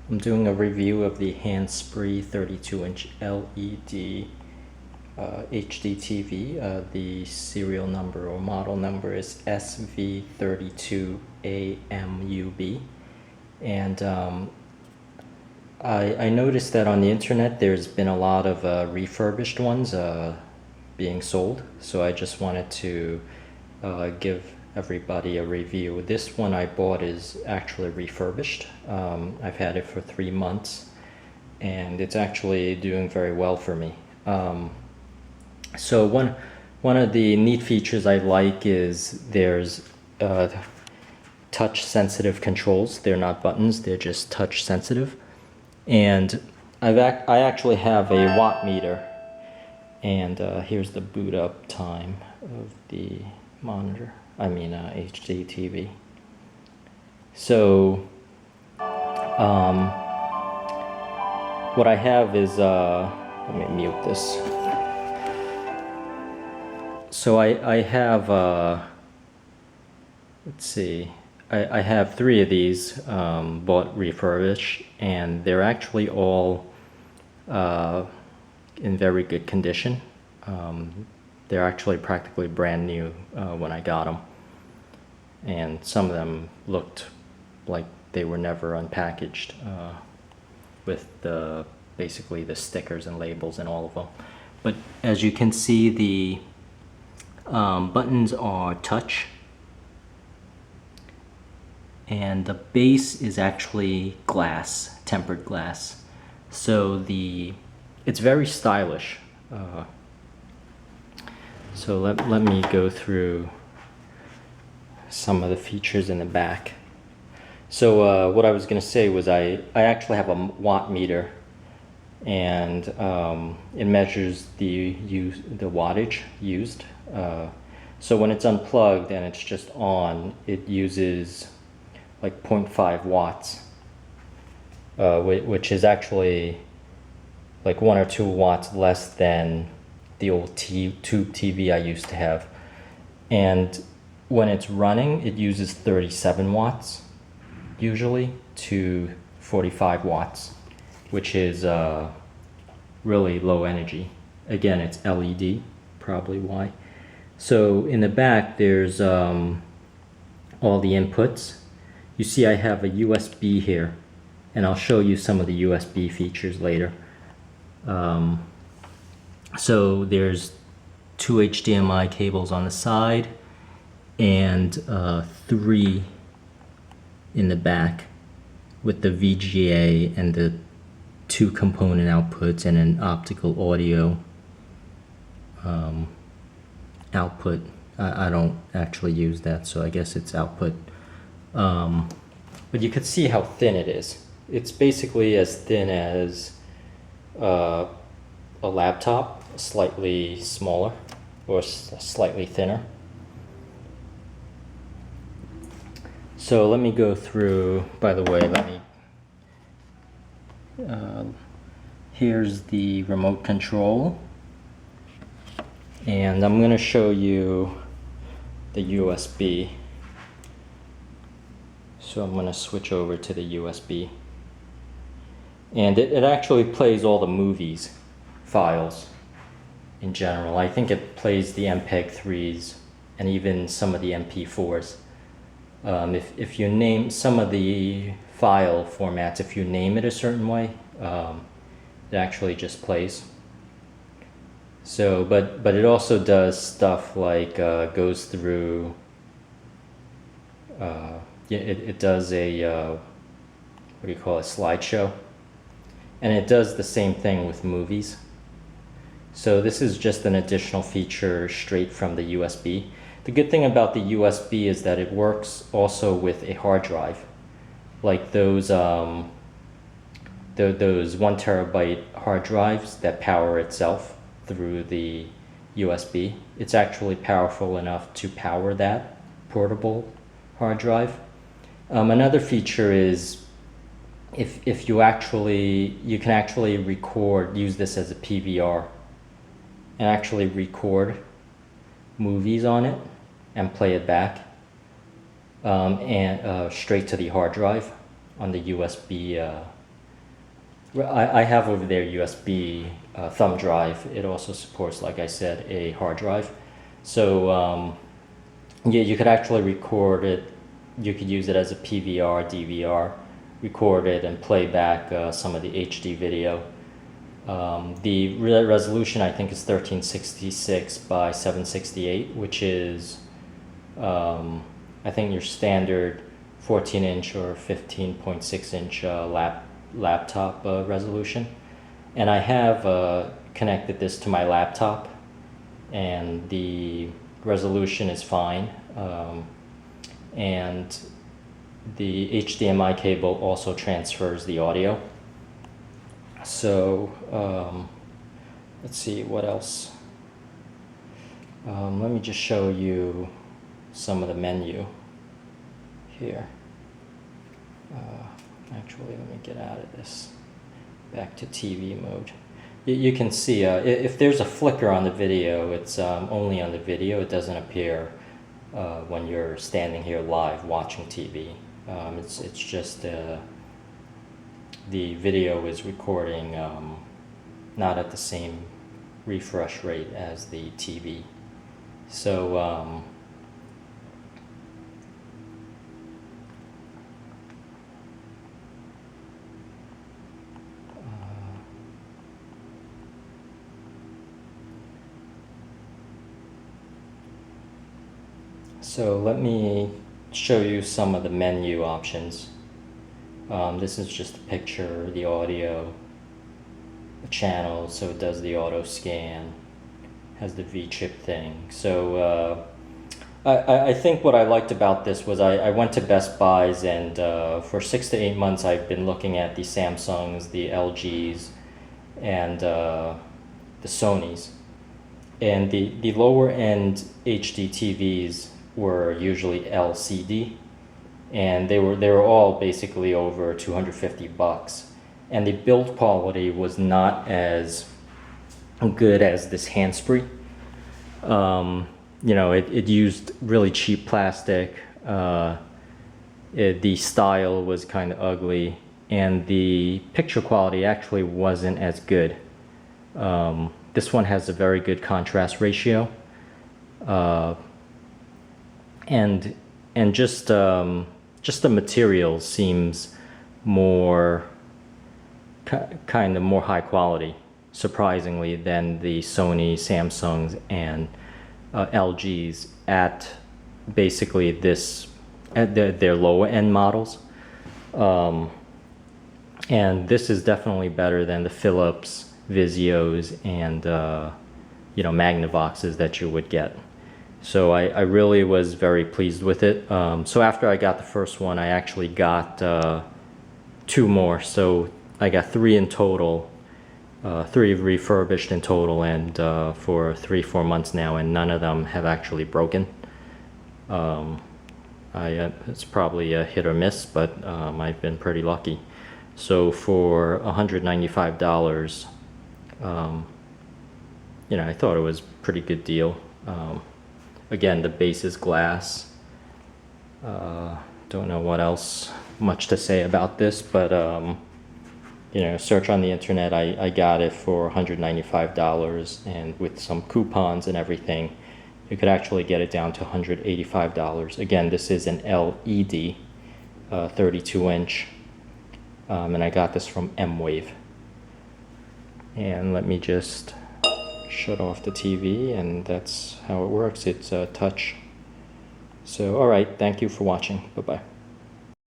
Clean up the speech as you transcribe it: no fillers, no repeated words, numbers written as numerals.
I'm doing a review of the Hannspree 32-inch LED HDTV. The serial number or model number is SV32AMUB. And I noticed that on the internet there's been a lot of refurbished ones being sold, so I just wanted to give everybody a review. This one I bought is actually refurbished. I've had it for 3 months and it's actually doing very well for me. So one of the neat features I like is there's touch sensitive controls. They're not buttons, they're just touch sensitive. And I actually have a watt meter, and here's the boot up time of the monitor. HDTV. So what I have is, let me mute this. So I have, let's see, I have 3 of these bought refurbished, and they're actually all in very good condition. They're actually practically brand new when I got them, and some of them looked like they were never unpackaged with basically the stickers and labels and all of them. But as you can see, the buttons are touch, and the base is actually glass, tempered glass. So it's very stylish. So let me go through some of the features in the back. So what I was going to say was I actually have a watt meter, and it measures the wattage used. So when it's unplugged and it's just on, it uses like 0.5 watts, which is actually like 1 or 2 watts less than the old tube TV I used to have. And when it's running, it uses 37 watts usually to 45 watts, which is really low energy. Again, it's LED, probably why. So in the back there's all the inputs. You see I have a USB here, and I'll show you some of the USB features later. So there's 2 HDMI cables on the side and 3 in the back with the VGA and the 2 component outputs and an optical audio output. I don't actually use that, so I guess it's output. But you could see how thin it is. It's basically as thin as a laptop, slightly smaller or slightly thinner. So let me go through, by the way, here's the remote control, and I'm going to show you the USB. So I'm going to switch over to the USB, and it actually plays all the movies files in general. I think it plays the MPEG-3s and even some of the MP4s. If you name some of the file formats, if you name it a certain way, it actually just plays. So, but it also does stuff like goes through. It does a what do you call it, slideshow, and it does the same thing with movies. So this is just an additional feature straight from the USB. The good thing about the USB is that it works also with a hard drive, like those 1 terabyte hard drives that power itself through the USB. It's actually powerful enough to power that portable hard drive. Another feature is if you can actually use this as a PVR and actually record movies on it and play it back and straight to the hard drive on the USB I have over there USB thumb drive. It also supports, like I said, a hard drive. So yeah, you could actually record it. You could use it as a PVR, DVR, record it and play back some of the HD video. The resolution I think is 1366 by 768, which is I think your standard 14-inch or 15.6-inch laptop resolution. And I have connected this to my laptop, and the resolution is fine. And the HDMI cable also transfers the audio. So let's see what else. Let me just show you some of the menu here. Actually, let me get out of this. Back to TV mode. You can see if there's a flicker on the video, it's only on the video. It doesn't appear when you're standing here live watching TV. It's just the video is recording not at the same refresh rate as the TV. So so let me show you some of the menu options. This is just a picture, the audio, the channels, so it does the auto scan, has the V-chip thing. So I think what I liked about this was I went to Best Buys, and for 6 to 8 months I've been looking at the Samsungs, the LGs, and the Sonys. And the lower end HD TVs were usually LCD, and they were all basically over 250 bucks, and the build quality was not as good as this Hannspree. You know, it used really cheap plastic. The style was kind of ugly, and the picture quality actually wasn't as good. This one has a very good contrast ratio. And just the material seems more kind of more high quality, surprisingly, than the Sony, Samsungs, and LGs at basically this at their lower end models. And this is definitely better than the Philips, Vizios, and you know, Magnavoxes that you would get. So I really was very pleased with it. So after I got the first one, I actually got 2 more. So I got 3 in total, 3 refurbished in total, and for 3-4 months now, and none of them have actually broken. It's probably a hit or miss, but I've been pretty lucky. So for $195, you know, I thought it was a pretty good deal. Again, the base is glass. Don't know what else much to say about this, but you know, search on the internet. I got it for $195, and with some coupons and everything, you could actually get it down to $185. Again, this is an LED 32-inch, and I got this from M-Wave. And let me just shut off the TV, and that's how it works. It's a touch. So, all right, thank you for watching. Bye-bye.